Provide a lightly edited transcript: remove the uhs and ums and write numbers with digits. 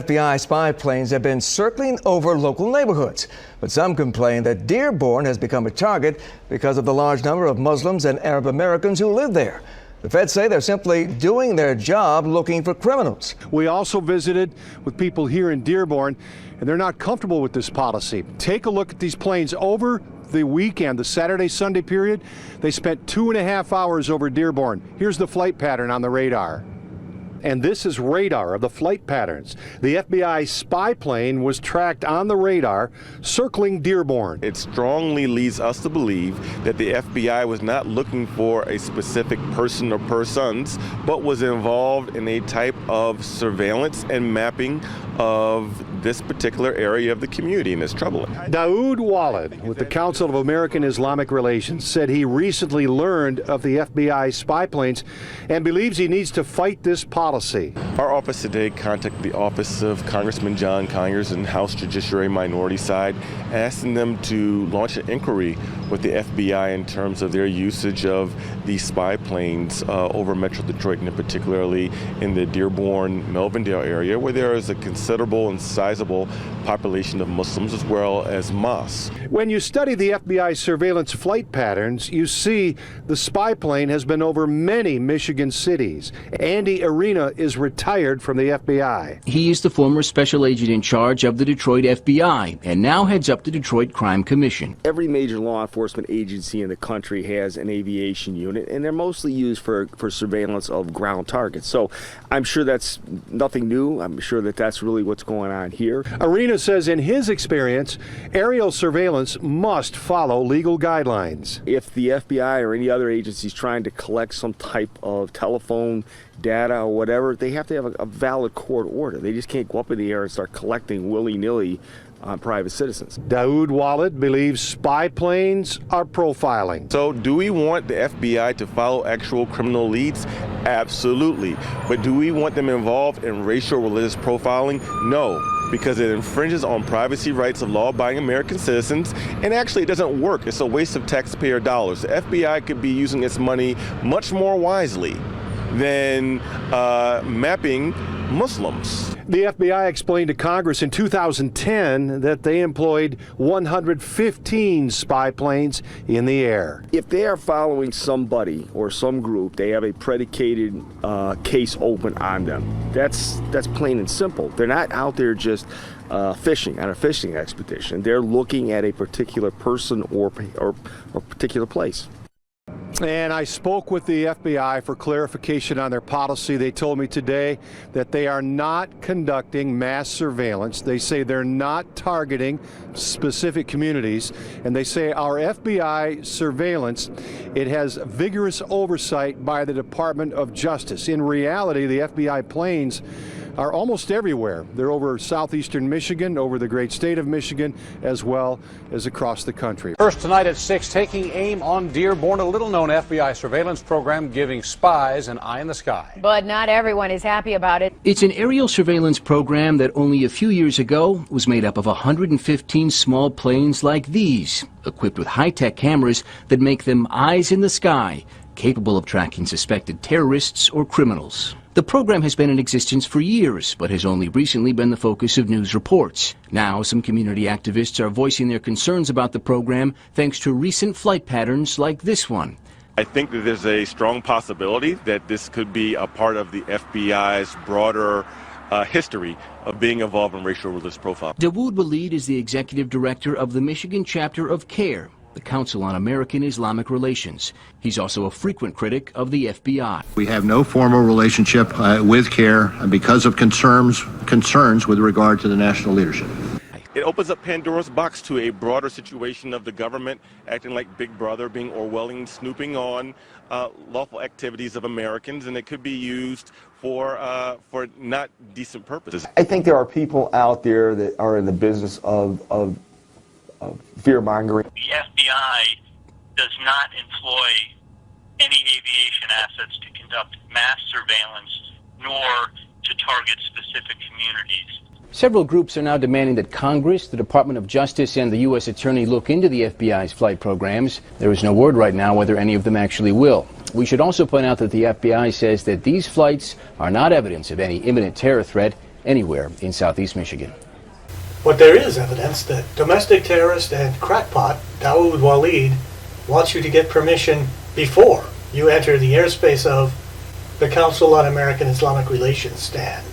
FBI spy planes have been circling over local neighborhoods, but some complain that Dearborn has become a target because of the large number of Muslims and Arab Americans who live there. The feds say they're simply doing their job looking for criminals. We also visited with people here in Dearborn, and they're not comfortable with this policy. Take a look at these planes over the weekend, the Saturday-Sunday period. They spent 2.5 hours over Dearborn. Here's the flight pattern on the radar. And this is radar of the flight patterns. The FBI spy plane was tracked on the radar circling Dearborn. It strongly leads us to believe that the FBI was not looking for a specific person or persons, but was involved in a type of surveillance and mapping of this particular area of the community, and it's troubling. Daoud Walid with the Council of American Islamic Relations said he recently learned of the FBI spy planes and believes he needs to fight this policy. Our office today contacted the office of Congressman John Conyers and House Judiciary Minority side, asking them to launch an inquiry with the FBI in terms of their usage of these spy planes over Metro Detroit, and particularly in the Dearborn, Melvindale area, where there is a considerable and sizable population of Muslims as well as mosques. When you study the FBI surveillance flight patterns, you see the spy plane has been over many Michigan cities. Andy Arena is retired from the FBI. He is the former special agent in charge of the Detroit FBI and now heads up the Detroit Crime Commission. Every major law enforcement agency in the country has an aviation unit, and they're mostly used for surveillance of ground targets. So I'm sure that's nothing new. I'm sure that that's really what's going on here. Arena says in his experience, aerial surveillance must follow legal guidelines. If the FBI or any other agency is trying to collect some type of telephone data or whatever, they have to have a valid court order. They just can't go up in the air and start collecting willy-nilly on private citizens. Daoud Walid believes spy planes are profiling. So do we want the FBI to follow actual criminal leads? Absolutely. But do we want them involved in racial religious profiling? No, because it infringes on privacy rights of law-abiding American citizens, and actually it doesn't work. It's a waste of taxpayer dollars. The FBI could be using its money much more wisely than mapping Muslims. The FBI explained to Congress in 2010 that they employed 115 spy planes in the air. If they are following somebody or some group, they have a predicated case open on them. That's plain and simple. They're not out there just fishing on a fishing expedition. They're looking at a particular person or particular place. And I spoke with the FBI for clarification on their policy. They told me today that they are not conducting mass surveillance. They say they're not targeting specific communities. And they say our FBI surveillance, it has vigorous oversight by the Department of Justice. In reality, the FBI planes are almost everywhere. They're over southeastern Michigan, over the great state of Michigan, as well as across the country. First tonight at 6, taking aim on Dearborn, a little-known FBI surveillance program giving spies an eye in the sky. But not everyone is happy about it. It's an aerial surveillance program that only a few years ago was made up of 115 small planes like these, equipped with high-tech cameras that make them eyes in the sky, capable of tracking suspected terrorists or criminals. The program has been in existence for years, but has only recently been the focus of news reports. Now, some community activists are voicing their concerns about the program thanks to recent flight patterns like this one. I think that there's a strong possibility that this could be a part of the FBI's broader history of being involved in racial religious profiling. Daoud Walid is the executive director of the Michigan chapter of CAIR, the Council on American Islamic Relations. He's also a frequent critic of the FBI. We have no formal relationship with CAIR because of concerns with regard to the national leadership. It opens up Pandora's box to a broader situation of the government acting like Big Brother, being Orwellian, snooping on lawful activities of Americans, and it could be used for not decent purposes. I think there are people out there that are in the business of fear-mongering. The FBI does not employ any aviation assets to conduct mass surveillance nor to target specific communities. Several groups are now demanding that Congress, the Department of Justice, and the U.S. Attorney look into the FBI's flight programs. There is no word right now whether any of them actually will. We should also point out that the FBI says that these flights are not evidence of any imminent terror threat anywhere in southeast Michigan. But there is evidence that domestic terrorist and crackpot Dawood Walid wants you to get permission before you enter the airspace of the Council on American Islamic Relations stand.